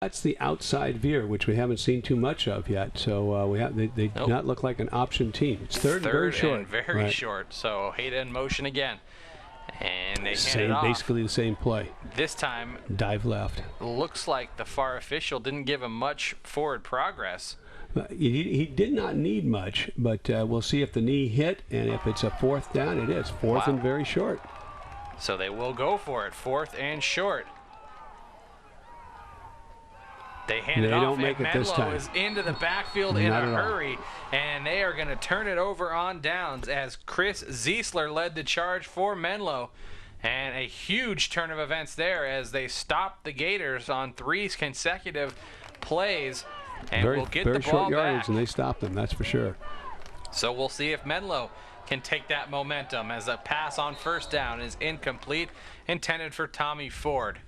That's the outside veer, which we haven't seen too much of yet. So they do not look like an option team. It's third and very short. And very short. So Hayda in motion again. And they hand it off. Basically the same play. This time, dive left. Looks like the far official didn't give him much forward progress. He did not need much, but we'll see if the knee hit, and if it's a fourth down, it is. Fourth and very short. So they will go for it. Fourth and short. They hand it off, and Menlo is into the backfield in a hurry, and they are going to turn it over on downs as Chris Ziesler led the charge for Menlo. And a huge turn of events there as they stopped the Gators on 3 consecutive plays, and will get the ball short yardage, back. And they stopped them, that's for sure. So we'll see if Menlo can take that momentum as a pass on first down is incomplete, intended for Tommy Ford.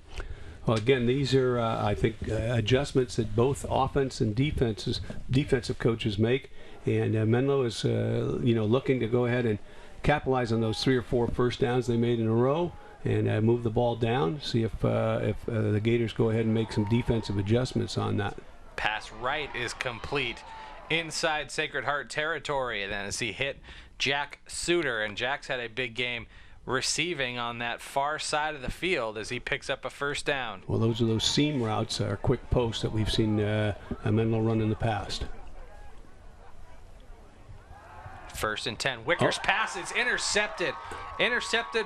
Well, again, these are, I think, adjustments that both offense and defensive coaches make, and Menlo is, looking to go ahead and capitalize on those 3 or 4 first downs they made in a row, and move the ball down. See if the Gators go ahead and make some defensive adjustments on that. Pass right is complete inside Sacred Heart territory, and then as he hit Jack Suter, and Jack's had a big game receiving on that far side of the field as he picks up a first down. Well, those are those seam routes, or quick posts that we've seen Menlo run in the past. First and 10. Wicker's pass is intercepted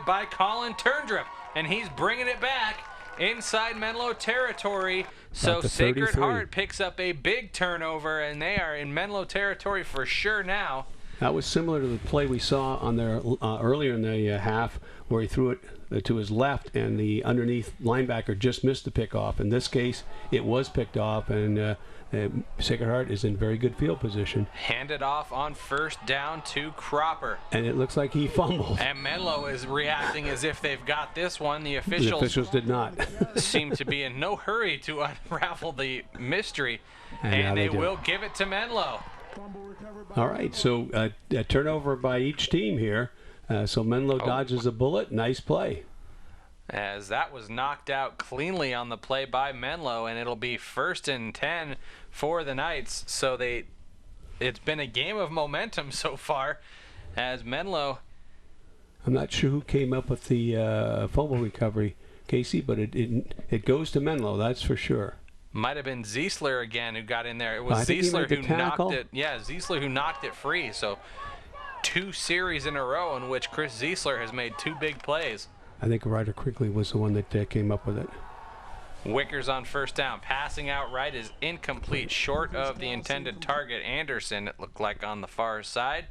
by Colin Turndrip, and he's bringing it back inside Menlo territory. So Sacred Heart picks up a big turnover, and they are in Menlo territory for sure now. That was similar to the play we saw on there earlier in the half, where he threw it to his left, and the underneath linebacker just missed the pickoff. In this case, it was picked off, and Sacred Heart is in very good field position. Handed off on first down to Cropper. And it looks like he fumbled. And Menlo is reacting as if they've got this one. The officials did not. seem to be in no hurry to unravel the mystery, and they will give it to Menlo. All right, so a turnover by each team here. So Menlo dodges a bullet. Nice play. As that was knocked out cleanly on the play by Menlo, and it'll be first and 10 for the Knights. So it's been a game of momentum so far as Menlo. I'm not sure who came up with the fumble recovery, Casey, but it goes to Menlo, that's for sure. Might have been Ziesler again who got in there. It was Ziesler who knocked it. Yeah, Ziesler who knocked it free. So 2 series in a row in which Chris Ziesler has made 2 big plays. I think Ryder Quigley was the one that came up with it. Wickers on first down. Passing out right is incomplete, short of the intended target. Anderson, it looked like, on the far side.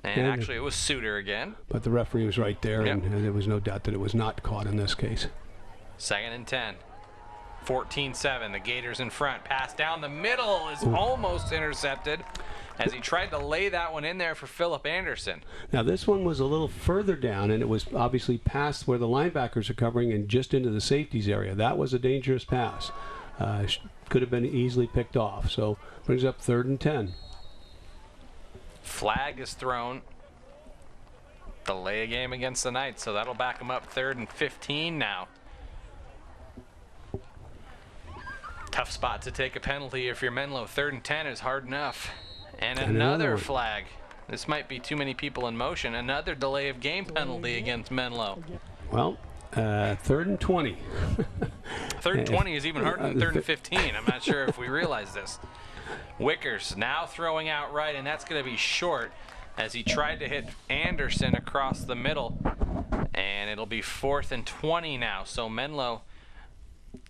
And actually, it was Suter again. But the referee was right there, and there was no doubt that it was not caught in this case. Second and 10. 14-7, the Gators in front. Pass down the middle is almost intercepted as he tried to lay that one in there for Philip Anderson. Now this one was a little further down, and it was obviously past where the linebackers are covering and just into the safeties area. That was a dangerous pass. Could have been easily picked off. So brings up 3rd and 10. Flag is thrown. Delay a game against the Knights, so that'll back them up 3rd and 15 now. Tough spot to take a penalty if you're Menlo. 3rd and 10 is hard enough. And another flag. This might be too many people in motion. Another delay of game penalty against Menlo. Well, 3rd and 20. 3rd and 20 is even harder than 3rd and 15. I'm not sure if we realize this. Wickers now throwing out right, and that's going to be short as he tried to hit Anderson across the middle. And it'll be 4th and 20 now. So Menlo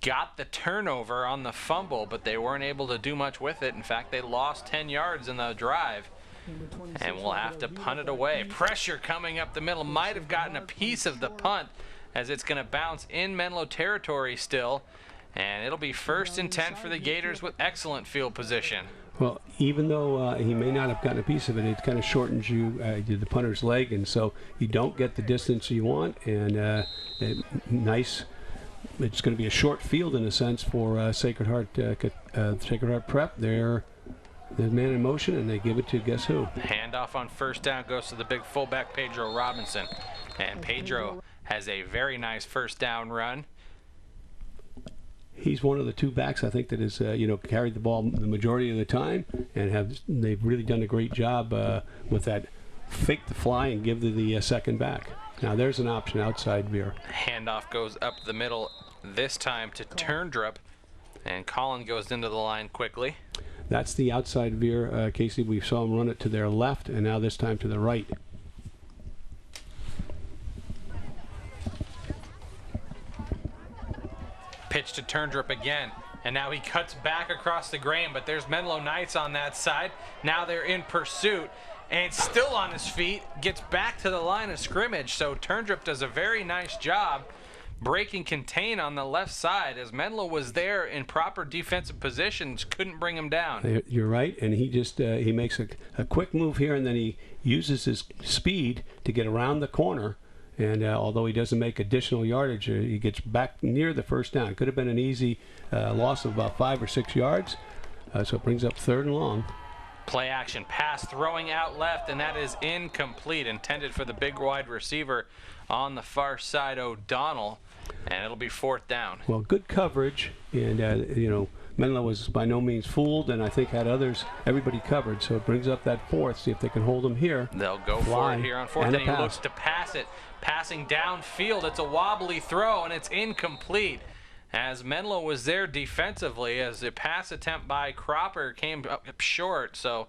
got the turnover on the fumble, but they weren't able to do much with it. In fact, they lost 10 yards in the drive, and we'll have to punt it away. Pressure coming up the middle. Might have gotten a piece of the punt as it's going to bounce in Menlo territory still, and it'll be 1st and 10 for the Gators with excellent field position. Well, even though he may not have gotten a piece of it, it kind of shortens the punter's leg, and so you don't get the distance you want, and nice. It's going to be a short field in a sense for Sacred Heart Prep. They're man in motion, and they give it to guess who? Handoff on first down goes to the big fullback Pedro Robinson, and Pedro has a very nice first down run. he's one of the two backs I think that has carried the ball the majority of the time, and they've really done a great job with that fake the fly and give to the second back. Now there's an option outside veer. Handoff goes up the middle this time to Turndrup, and Colin goes into the line quickly. That's the outside veer, Casey. We saw him run it to their left, and now this time to the right. Pitch to Turndrup again, and now he cuts back across the grain, but there's Menlo Knights on that side. Now they're in pursuit, and still on his feet, gets back to the line of scrimmage. So Turndrup does a very nice job breaking contain on the left side, as Menlo was there in proper defensive positions, couldn't bring him down. You're right, and he just he makes a quick move here, and then he uses his speed to get around the corner. And although he doesn't make additional yardage, he gets back near the first down. Could have been an easy loss of about 5 or 6 yards. So it brings up 3rd and long. Play action pass throwing out left, and that is incomplete. Intended for the big wide receiver on the far side, O'Donnell. And it'll be 4th down. Well, good coverage. And, Menlo was by no means fooled, and I think had everybody covered. So it brings up that 4th. See if they can hold him here. They'll go for it here on 4th, and he looks to pass it. Passing downfield, it's a wobbly throw, and it's incomplete. As Menlo was there defensively, as the pass attempt by Cropper came up short, so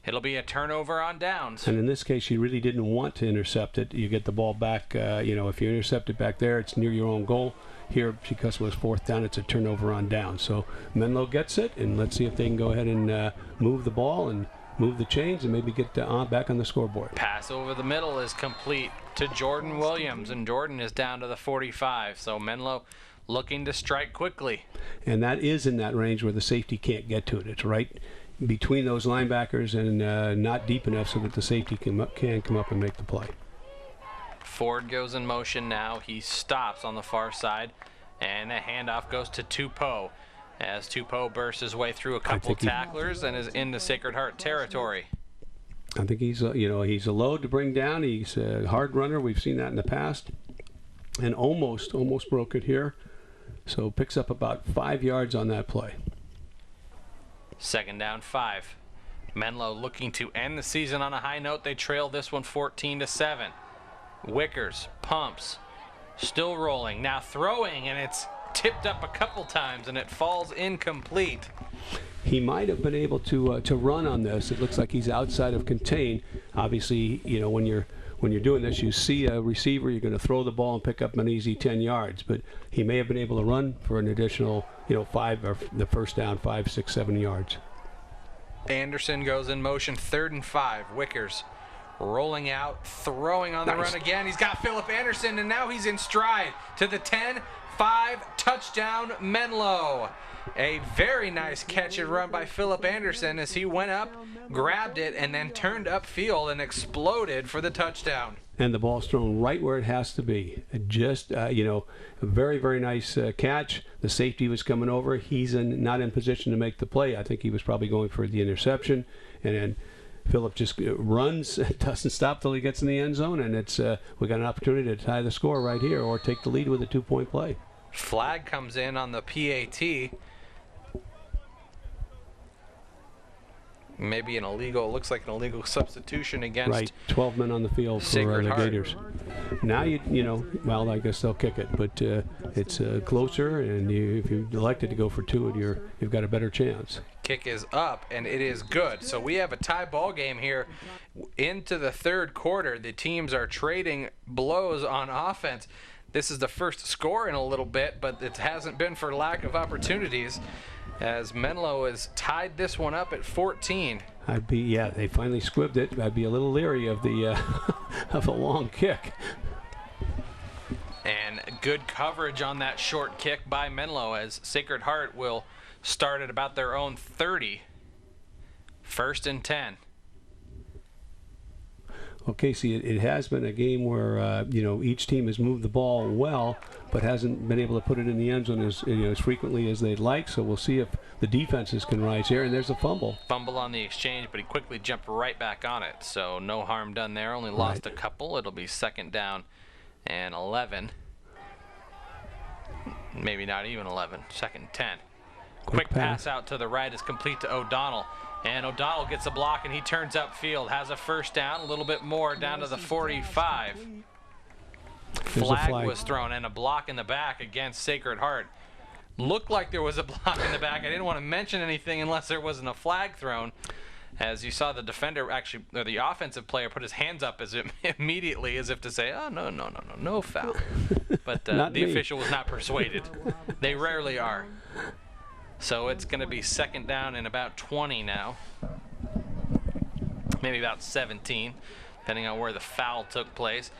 it'll be a turnover on downs. And in this case, you really didn't want to intercept it. You get the ball back. If you intercept it back there, it's near your own goal. Here, because it was 4th down, it's a turnover on down. So Menlo gets it, and let's see if they can go ahead and move the ball and move the chains and maybe get back on the scoreboard. Pass over the middle is complete to Jordan Williams, and Jordan is down to the 45. So Menlo looking to strike quickly. And that is in that range where the safety can't get to it. It's right between those linebackers and not deep enough so that the safety can come up and make the play. Ford goes in motion now. He stops on the far side, and the handoff goes to Tupou, as Tupou bursts his way through a couple tacklers and is into Sacred Heart territory. I think he's a load to bring down. He's a hard runner. We've seen that in the past, and almost broke it here. So picks up about 5 yards on that play. 2nd down 5. Menlo looking to end the season on a high note. They trail this one 14-7. Wickers pumps, still rolling, now throwing, and it's tipped up a couple times and it falls incomplete. He might have been able to run on this. It looks like he's outside of contain. Obviously, when you're doing this, you see a receiver, you're going to throw the ball and pick up an easy 10 yards. But he may have been able to run for an additional 5, or the first down 5, 6, 7 yards. Anderson goes in motion, 3rd and 5. Wickers rolling out, throwing on the run again. He's got Philip Anderson, and now he's in stride to the 10-5 touchdown Menlo. A very nice catch and run by Philip Anderson as he went up, grabbed it, and then turned upfield and exploded for the touchdown. And the ball's thrown right where it has to be. Just, a very, very nice catch. The safety was coming over. He's not in position to make the play. I think he was probably going for the interception. And then Philip just runs, doesn't stop till he gets in the end zone, and it's we got an opportunity to tie the score right here or take the lead with a 2-point play. Flag comes in on the PAT. Maybe looks like an illegal substitution against. Right, 12 men on the field for the Gators. Now well, I guess they'll kick it, but it's closer, and if you elected to go for 2, you've got a better chance. Kick is up, and it is good. So we have a tie ball game here into the 3rd quarter. The teams are trading blows on offense. This is the first score in a little bit, but it hasn't been for lack of opportunities, as Menlo has tied this one up at 14. They finally squibbed it. I'd be a little leery of the of a long kick. And good coverage on that short kick by Menlo, as Sacred Heart will start at about their own 30. 1st and 10. Well, Casey, it has been a game where each team has moved the ball well, but hasn't been able to put it in the end zone as frequently as they'd like. So we'll see if the defenses can rise here. And there's a fumble. Fumble on the exchange, but he quickly jumped right back on it. So no harm done there. Only lost a couple. It'll be 2nd down and 11. maybe not even 11, 2nd and 10. Quick pass out to the right is complete to O'Donnell. And O'Donnell gets a block and he turns upfield, has a first down, a little bit more down to the 45. Flag was thrown and a block in the back against Sacred Heart. Looked like there was a block in the back. I didn't want to mention anything unless there wasn't a flag thrown. As you saw the defender actually, or the offensive player, put his hands up immediately as if to say, oh, no foul. But the official was not persuaded. They rarely are. So it's going to be 2nd down and about 20 now. Maybe about 17, depending on where the foul took place.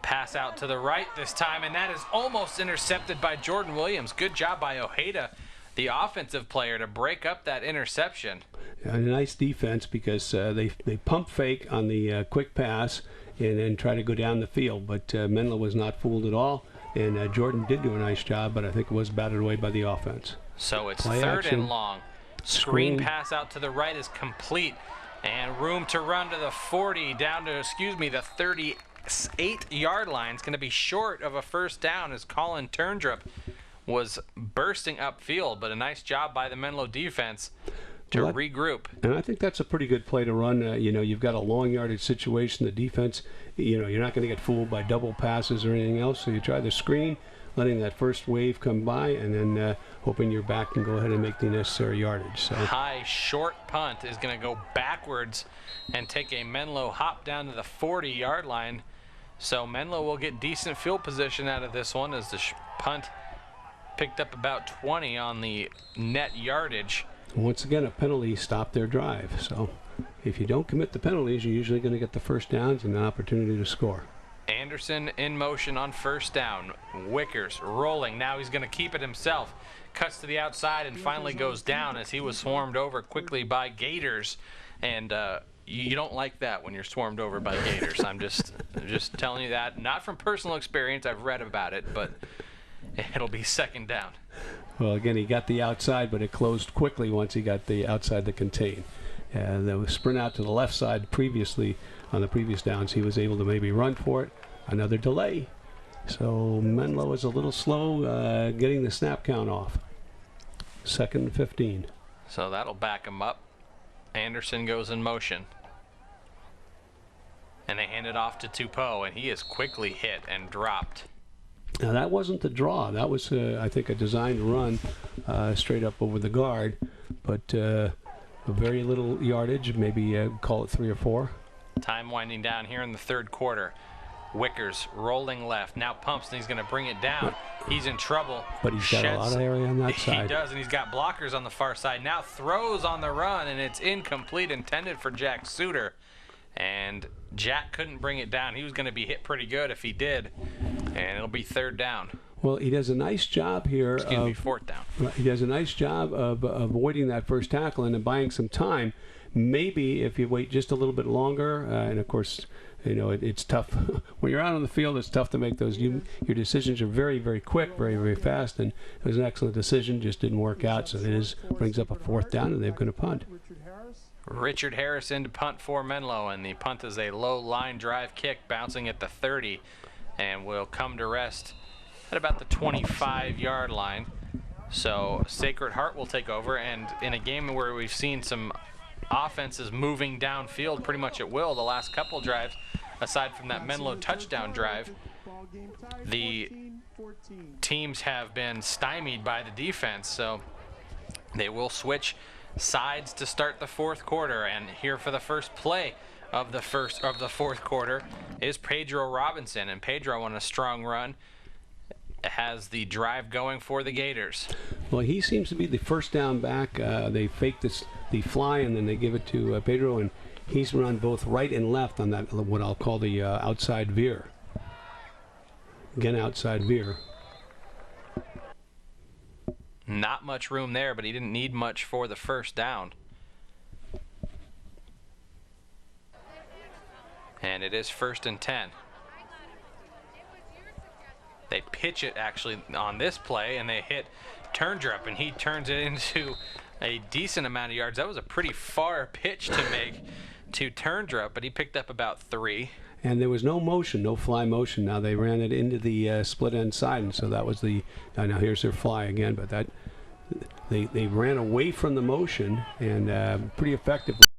Pass out to the right this time, and that is almost intercepted by Jordan Williams. Good job by Ojeda, the offensive player, to break up that interception. A nice defense because they pump fake on the quick pass and then try to go down the field. But Menlo was not fooled at all, and Jordan did do a nice job, but I think it was batted away by the offense. So it's 3rd and long. Screen pass out to the right is complete, and room to run to the 40, down to, the 38-yard line. It's going to be short of a first down as Colin Turndrup was bursting upfield, but a nice job by the Menlo defense to regroup. And I think that's a pretty good play to run. You've got a long yardage situation. The defense, you're not going to get fooled by double passes or anything else. So you try the screen, letting that first wave come by, and then hoping your back can go ahead and make the necessary yardage. So high short punt is going to go backwards and take a Menlo hop down to the 40-yard line. So Menlo will get decent field position out of this one as the punt picked up about 20 on the net yardage. Once again, a penalty stopped their drive. So if you don't commit the penalties, you're usually going to get the first downs and an opportunity to score. Anderson in motion on first down. Wickers rolling. Now he's going to keep it himself. Cuts to the outside and finally goes down as he was swarmed over quickly by Gators. And you don't like that when you're swarmed over by Gators. I'm just telling you that. Not from personal experience. I've read about it, but it'll be 2nd down. Well, again, he got the outside, but it closed quickly once he got the outside to contain. And there was sprint out to the left side previously on the previous downs. He was able to maybe run for it. Another delay. So Menlo is a little slow getting the snap count off. 2nd and 15. So that'll back him up. Anderson goes in motion. And they hand it off to Tupou, and he is quickly hit and dropped. Now that wasn't the draw. That was, I think, a designed run straight up over the guard. But a very little yardage, maybe call it 3 or 4. Time winding down here in the 3rd quarter. Wickers rolling left. Now pumps, and he's going to bring it down. He's in trouble. But he's got a lot of area on that side. He does, and he's got blockers on the far side. Now throws on the run, and it's incomplete, intended for Jack Suter. And Jack couldn't bring it down. He was going to be hit pretty good if he did. And it'll be 3rd down. Well, he does a nice job here. Excuse me, 4th down. He does a nice job of avoiding that first tackle and then buying some time. Maybe if you wait just a little bit longer, and of course, it's tough. When you're out on the field, it's tough to make those. Your decisions are very, very quick, very, very fast, and it was an excellent decision. Just didn't work out, so it brings up a 4th down, and they're going to punt. Richard Harris in to punt for Menlo, and the punt is a low line drive kick bouncing at the 30, and will come to rest at about the 25-yard line. So Sacred Heart will take over, and in a game where we've seen some offenses moving downfield pretty much at will the last couple drives, aside from that Menlo touchdown drive, the teams have been stymied by the defense. So they will switch sides to start the 4th quarter, and here for the first play of the 4th quarter is Pedro Robinson, and Pedro on a strong run has the drive going for the Gators. Well, he seems to be the first down back. They fake the fly, and then they give it to Pedro, and he's run both right and left on that, what I'll call the outside veer. Again, outside veer. Not much room there, but he didn't need much for the first down. And it is 1st and 10. They pitch it actually on this play, and they hit Turndrup, and he turns it into a decent amount of yards. That was a pretty far pitch to make to Turndrup, but he picked up about 3. and there was no motion, no fly motion. Now they ran it into the split end side, and so that was the. Now here's their fly again, but that they ran away from the motion and pretty effectively.